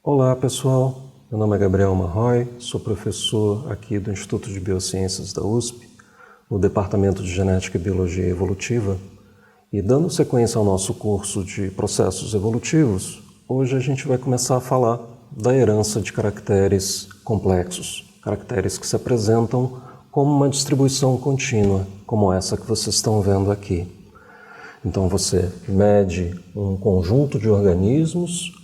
Olá pessoal, meu nome é Gabriel Marroy, sou professor aqui do Instituto de Biociências da USP, no Departamento de Genética e Biologia Evolutiva, e dando sequência ao nosso curso de processos evolutivos, hoje a gente vai começar a falar da herança de caracteres complexos, caracteres que se apresentam como uma distribuição contínua, como essa que vocês estão vendo aqui. Então você mede um conjunto de organismos,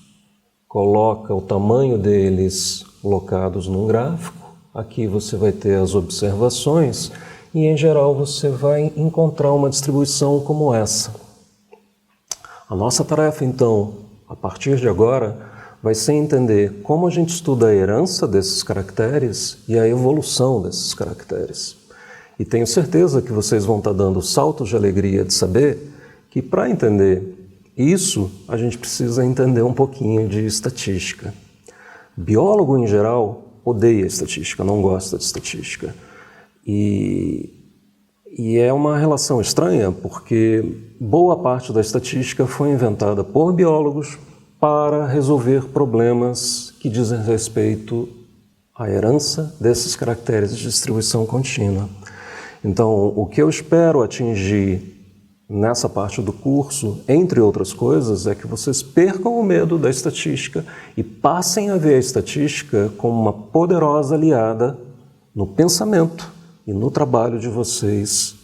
coloca o tamanho deles locados num gráfico, aqui você vai ter as observações e em geral você vai encontrar uma distribuição como essa. A nossa tarefa então, a partir de agora, vai ser entender como a gente estuda a herança desses caracteres e a evolução desses caracteres. E tenho certeza que vocês vão estar dando saltos de alegria de saber que para entender isso, a gente precisa entender um pouquinho de estatística. Biólogo, em geral, odeia estatística, não gosta de estatística. E é uma relação estranha, porque boa parte da estatística foi inventada por biólogos para resolver problemas que dizem respeito à herança desses caracteres de distribuição contínua. Então, o que eu espero atingir nessa parte do curso, entre outras coisas, é que vocês percam o medo da estatística e passem a ver a estatística como uma poderosa aliada no pensamento e no trabalho de vocês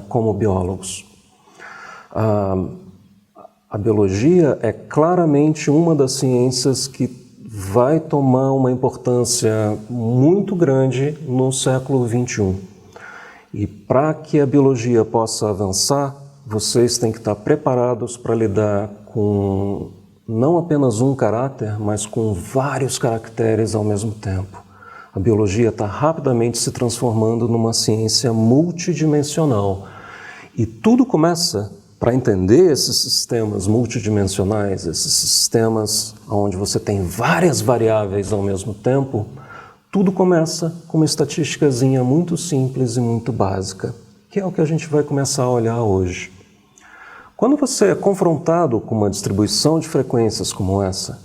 como biólogos. A biologia é claramente uma das ciências que vai tomar uma importância muito grande no século XXI. E para que a biologia possa avançar, vocês têm que estar preparados para lidar com não apenas um caráter, mas com vários caracteres ao mesmo tempo. A biologia está rapidamente se transformando numa ciência multidimensional. E tudo começa, para entender esses sistemas multidimensionais, esses sistemas onde você tem várias variáveis ao mesmo tempo, tudo começa com uma estatísticazinha muito simples e muito básica, que é o que a gente vai começar a olhar hoje. Quando você é confrontado com uma distribuição de frequências como essa,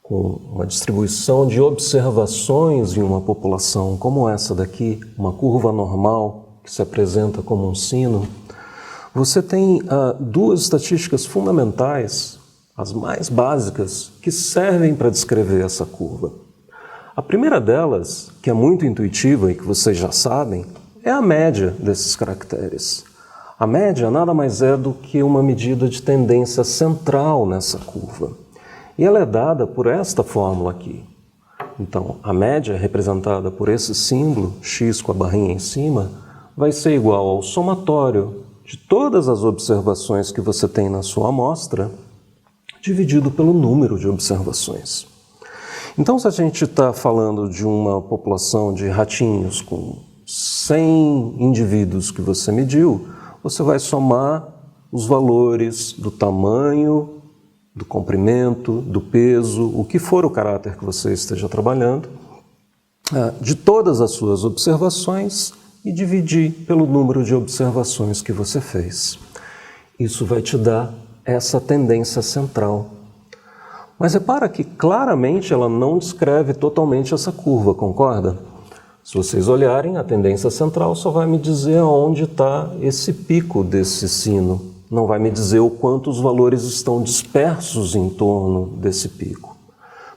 com uma distribuição de observações em uma população como essa daqui, uma curva normal que se apresenta como um sino, você tem duas estatísticas fundamentais, as mais básicas, que servem para descrever essa curva. A primeira delas, que é muito intuitiva e que vocês já sabem, é a média desses caracteres. A média nada mais é do que uma medida de tendência central nessa curva. E ela é dada por esta fórmula aqui. Então, a média representada por esse símbolo, x com a barrinha em cima, vai ser igual ao somatório de todas as observações que você tem na sua amostra, dividido pelo número de observações. Então, se a gente está falando de uma população de ratinhos com 100 indivíduos que você mediu, você vai somar os valores do tamanho, do comprimento, do peso, o que for o caráter que você esteja trabalhando, de todas as suas observações e dividir pelo número de observações que você fez. Isso vai te dar essa tendência central. Mas repara que claramente ela não descreve totalmente essa curva, concorda? Se vocês olharem, a tendência central só vai me dizer onde está esse pico desse sino. Não vai me dizer o quanto os valores estão dispersos em torno desse pico.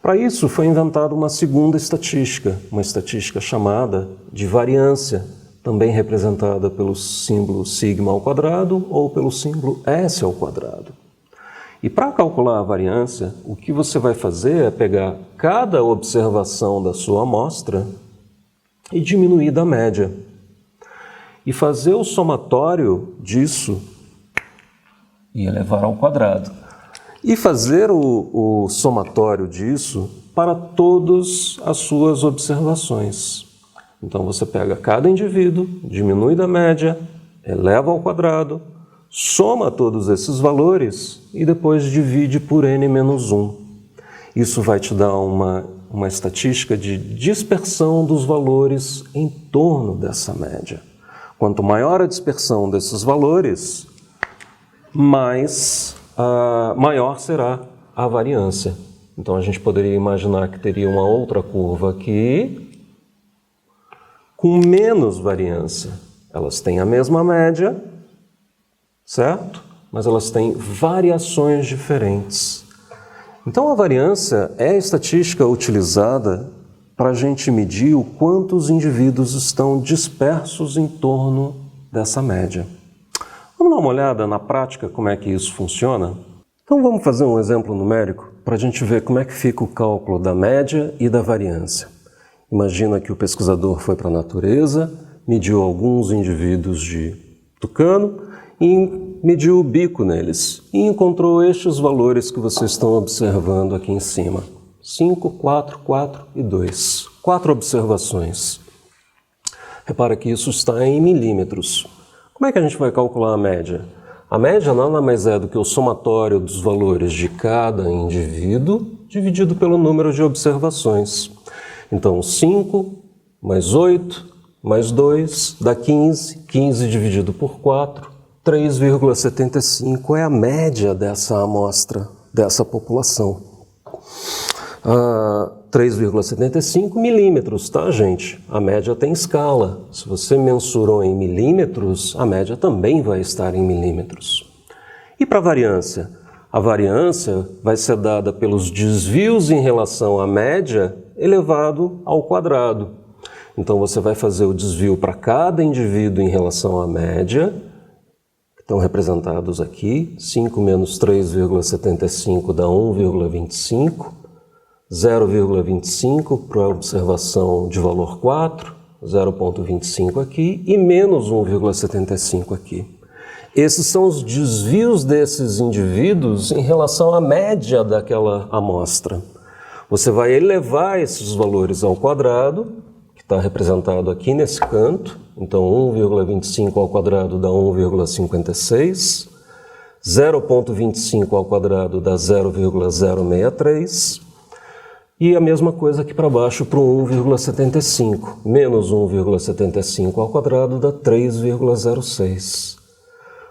Para isso, foi inventada uma segunda estatística, uma estatística chamada de variância, também representada pelo símbolo sigma ao quadrado ou pelo símbolo s ao quadrado. E para calcular a variância, o que você vai fazer é pegar cada observação da sua amostra e diminuir da média. E fazer o somatório disso e elevar ao quadrado. E fazer o somatório disso para todas as suas observações. Então você pega cada indivíduo, diminui da média, eleva ao quadrado, soma todos esses valores e depois divide por n-1. Isso vai te dar uma estatística de dispersão dos valores em torno dessa média. Quanto maior a dispersão desses valores, maior será a variância. Então a gente poderia imaginar que teria uma outra curva aqui com menos variância. Elas têm a mesma média, certo? Mas elas têm variações diferentes. Então a variância é a estatística utilizada para a gente medir o quanto os indivíduos estão dispersos em torno dessa média. Vamos dar uma olhada na prática como é que isso funciona? Então vamos fazer um exemplo numérico para a gente ver como é que fica o cálculo da média e da variância. Imagina que o pesquisador foi para a natureza, mediu alguns indivíduos de tucano e mediu o bico neles e encontrou estes valores que vocês estão observando aqui em cima. 5, 4, 4 e 2. 4 observações. Repara que isso está em milímetros. Como é que a gente vai calcular a média? A média nada mais é do que o somatório dos valores de cada indivíduo dividido pelo número de observações. Então, 5 mais 8 mais 2 dá 15. 15 dividido por 4, 3,75 é a média dessa amostra, dessa população. 3,75 milímetros, tá, gente? A média tem escala. Se você mensurou em milímetros, a média também vai estar em milímetros. E para a variância? A variância vai ser dada pelos desvios em relação à média elevado ao quadrado. Então você vai fazer o desvio para cada indivíduo em relação à média, que estão representados aqui. 5 menos 3,75 dá 1,25. 0,25 para a observação de valor 4, 0,25 aqui e menos 1,75 aqui. Esses são os desvios desses indivíduos em relação à média daquela amostra. Você vai elevar esses valores ao quadrado, que está representado aqui nesse canto. Então 1,25 ao quadrado dá 1,56. 0,25 ao quadrado dá 0,063. E a mesma coisa aqui para baixo para o 1,75. Menos 1,75 ao quadrado dá 3,06.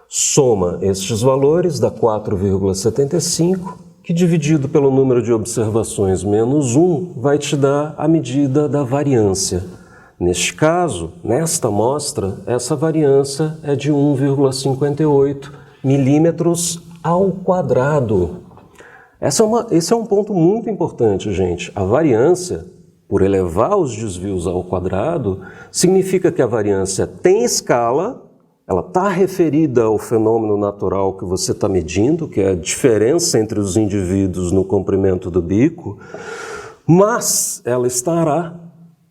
Soma estes valores dá 4,75, que dividido pelo número de observações menos 1 vai te dar a medida da variância. Neste caso, nesta amostra, essa variância é de 1,58 milímetros ao quadrado. Esse é um ponto muito importante, gente. A variância, por elevar os desvios ao quadrado, significa que a variância tem escala, ela está referida ao fenômeno natural que você está medindo, que é a diferença entre os indivíduos no comprimento do bico, mas ela estará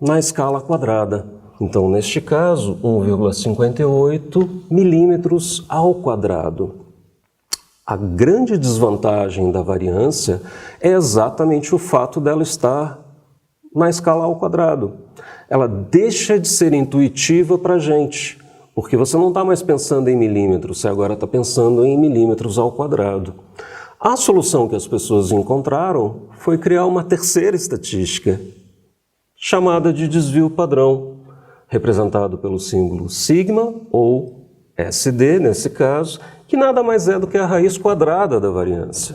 na escala quadrada. Então, neste caso, 1,58 milímetros ao quadrado. A grande desvantagem da variância é exatamente o fato dela estar na escala ao quadrado. Ela deixa de ser intuitiva para a gente, porque você não está mais pensando em milímetros, você agora está pensando em milímetros ao quadrado. A solução que as pessoas encontraram foi criar uma terceira estatística, chamada de desvio padrão, representado pelo símbolo sigma ou SD, nesse caso, que nada mais é do que a raiz quadrada da variância.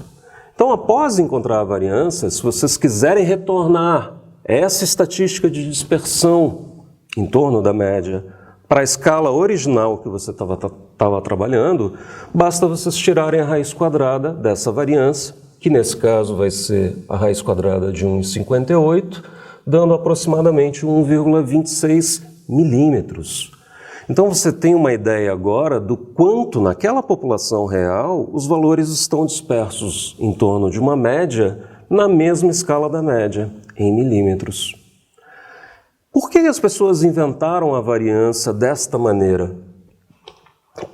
Então, após encontrar a variância, se vocês quiserem retornar essa estatística de dispersão em torno da média para a escala original que você estava trabalhando, basta vocês tirarem a raiz quadrada dessa variância, que nesse caso vai ser a raiz quadrada de 1,58, dando aproximadamente 1,26 milímetros. Então você tem uma ideia agora do quanto naquela população real os valores estão dispersos em torno de uma média na mesma escala da média, em milímetros. Por que as pessoas inventaram a variância desta maneira,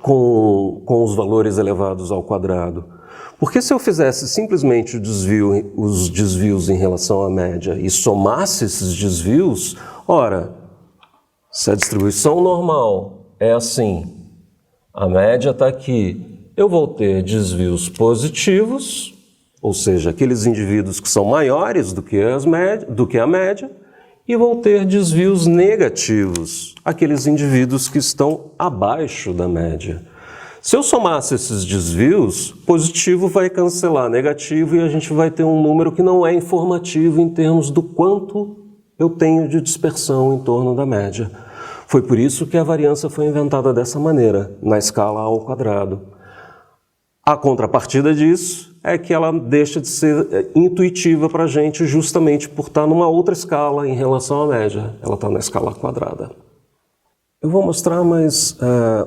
com os valores elevados ao quadrado? Porque se eu fizesse simplesmente os desvios em relação à média e somasse esses desvios, ora, se a distribuição normal é assim, a média está aqui, eu vou ter desvios positivos, ou seja, aqueles indivíduos que são maiores do que a média, e vou ter desvios negativos, aqueles indivíduos que estão abaixo da média. Se eu somasse esses desvios, positivo vai cancelar negativo e a gente vai ter um número que não é informativo em termos do quanto eu tenho de dispersão em torno da média. Foi por isso que a variância foi inventada dessa maneira, na escala ao quadrado. A contrapartida disso é que ela deixa de ser intuitiva para a gente justamente por estar numa outra escala em relação à média. Ela está na escala quadrada. Eu vou mostrar mais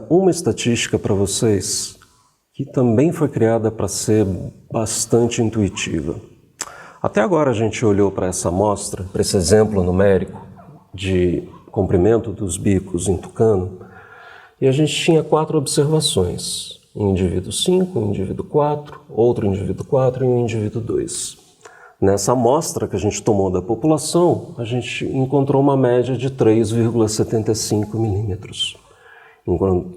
uma estatística para vocês que também foi criada para ser bastante intuitiva. Até agora a gente olhou para essa amostra, para esse exemplo numérico de comprimento dos bicos em tucano, e a gente tinha 4 observações. Um indivíduo 5, um indivíduo 4, outro indivíduo 4 e um indivíduo 2. Nessa amostra que a gente tomou da população, a gente encontrou uma média de 3,75 milímetros.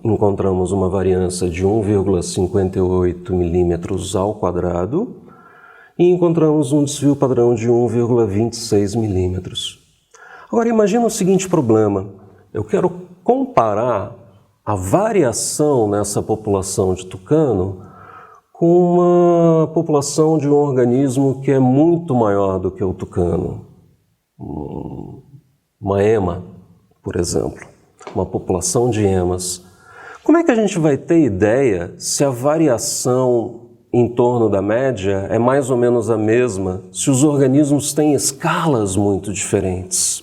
Encontramos uma variância de 1,58 milímetros ao quadrado e encontramos um desvio padrão de 1,26 milímetros. Agora imagina o seguinte problema, eu quero comparar a variação nessa população de tucano com uma população de um organismo que é muito maior do que o tucano. Uma ema, por exemplo, uma população de emas. Como é que a gente vai ter ideia se a variação em torno da média é mais ou menos a mesma, se os organismos têm escalas muito diferentes?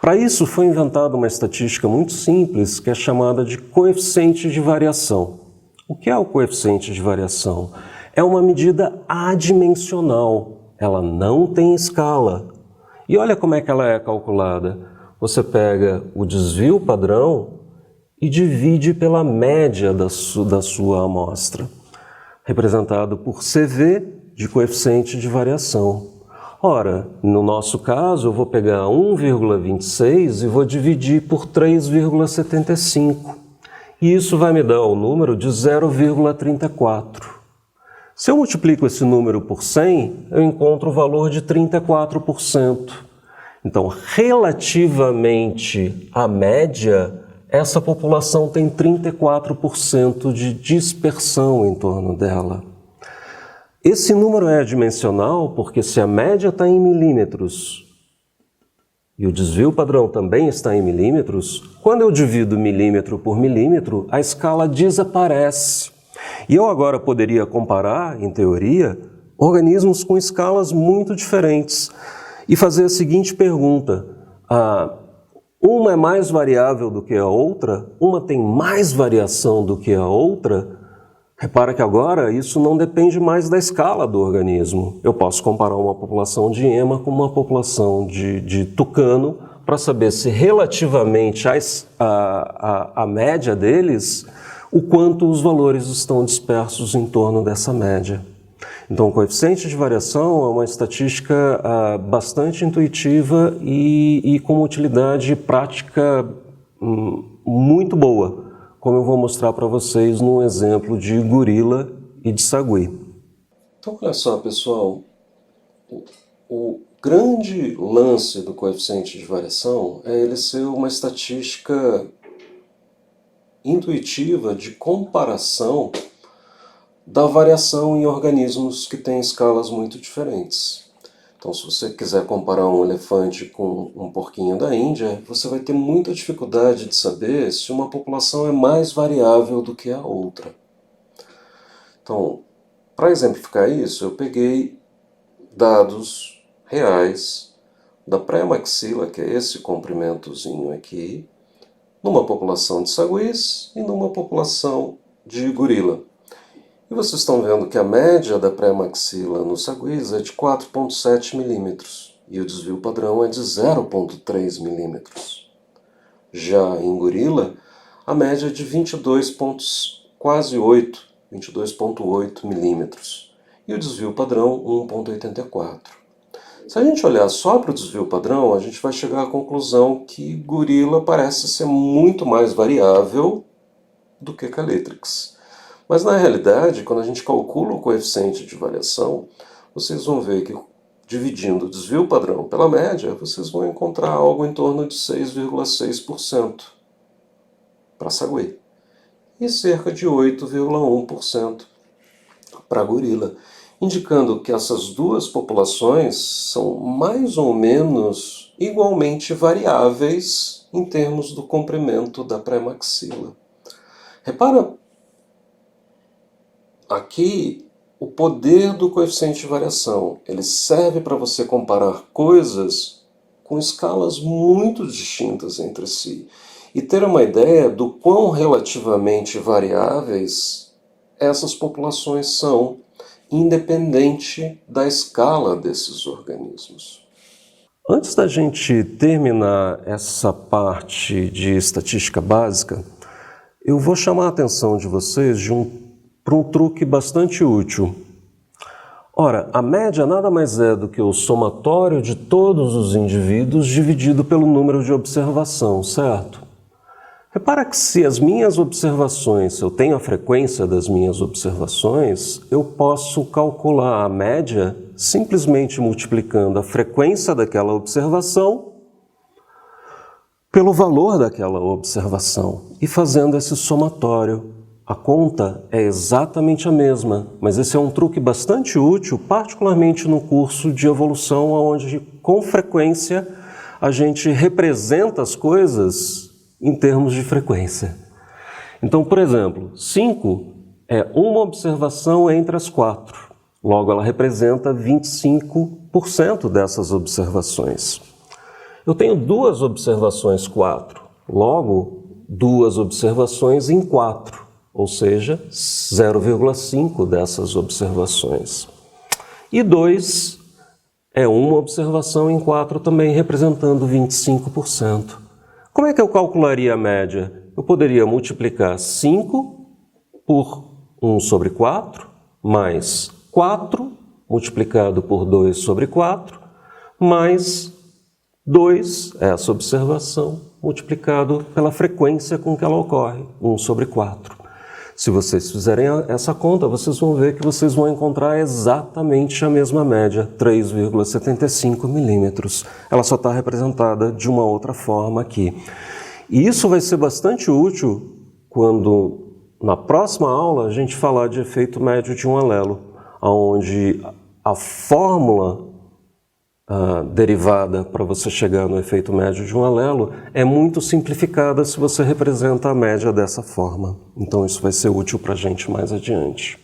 Para isso foi inventada uma estatística muito simples que é chamada de coeficiente de variação. O que é o coeficiente de variação? É uma medida adimensional, ela não tem escala. E olha como é que ela é calculada. Você pega o desvio padrão e divide pela média da sua amostra, representado por CV de coeficiente de variação. Ora, no nosso caso, eu vou pegar 1,26 e vou dividir por 3,75. E isso vai me dar o número de 0,34. Se eu multiplico esse número por 100, eu encontro o valor de 34%. Então, relativamente à média, essa população tem 34% de dispersão em torno dela. Esse número é adimensional porque se a média está em milímetros e o desvio padrão também está em milímetros, quando eu divido milímetro por milímetro, a escala desaparece. E eu agora poderia comparar, em teoria, organismos com escalas muito diferentes e fazer a seguinte pergunta: uma é mais variável do que a outra? Uma tem mais variação do que a outra? Repara que agora isso não depende mais da escala do organismo. Eu posso comparar uma população de ema com uma população de tucano para saber se relativamente à média deles, o quanto os valores estão dispersos em torno dessa média. Então, o coeficiente de variação é uma estatística bastante intuitiva e com utilidade prática muito boa, como eu vou mostrar para vocês num exemplo de gorila e de sagui. Então, olha só, pessoal, o grande lance do coeficiente de variação é ele ser uma estatística intuitiva de comparação da variação em organismos que têm escalas muito diferentes. Então, se você quiser comparar um elefante com um porquinho da Índia, você vai ter muita dificuldade de saber se uma população é mais variável do que a outra. Então, para exemplificar isso, eu peguei dados reais da pré-maxila, que é esse comprimentozinho aqui, numa população de saguis e numa população de gorila. E vocês estão vendo que a média da pré-maxila no saguis é de 4,7 milímetros e o desvio padrão é de 0,3 milímetros. Já em gorila, a média é de 22,8 milímetros e o desvio padrão 1,84. Se a gente olhar só para o desvio padrão, a gente vai chegar à conclusão que gorila parece ser muito mais variável do que Caletrix. Mas na realidade, quando a gente calcula o coeficiente de variação, vocês vão ver que dividindo o desvio padrão pela média, vocês vão encontrar algo em torno de 6,6% para sagui. e cerca de 8,1% para gorila, indicando que essas duas populações são mais ou menos igualmente variáveis em termos do comprimento da pré-maxila. Repara aqui o poder do coeficiente de variação. Ele serve para você comparar coisas com escalas muito distintas entre si e ter uma ideia do quão relativamente variáveis essas populações são, independente da escala desses organismos. Antes da gente terminar essa parte de estatística básica, eu vou chamar a atenção de vocês para um truque bastante útil. Ora, a média nada mais é do que o somatório de todos os indivíduos dividido pelo número de observação, certo? Repara que se as minhas observações, se eu tenho a frequência das minhas observações, eu posso calcular a média simplesmente multiplicando a frequência daquela observação pelo valor daquela observação e fazendo esse somatório. A conta é exatamente a mesma, mas esse é um truque bastante útil, particularmente no curso de evolução, onde com frequência a gente representa as coisas em termos de frequência. Então, por exemplo, 5 é uma observação entre as 4. Logo, ela representa 25% dessas observações. Eu tenho duas observações 4. Logo, duas observações em 4, ou seja, 0,5 dessas observações. E 2 é uma observação em 4 também, representando 25%. Como é que eu calcularia a média? Eu poderia multiplicar 5 por 1 sobre 4, mais 4 multiplicado por 2 sobre 4, mais 2, essa observação, multiplicado pela frequência com que ela ocorre, 1 sobre 4. Se vocês fizerem essa conta, vocês vão ver que vocês vão encontrar exatamente a mesma média, 3,75 milímetros. Ela só está representada de uma outra forma aqui. E isso vai ser bastante útil quando, na próxima aula, a gente falar de efeito médio de um alelo, onde a fórmula derivada para você chegar no efeito médio de um alelo é muito simplificada se você representa a média dessa forma. Então isso vai ser útil para a gente mais adiante.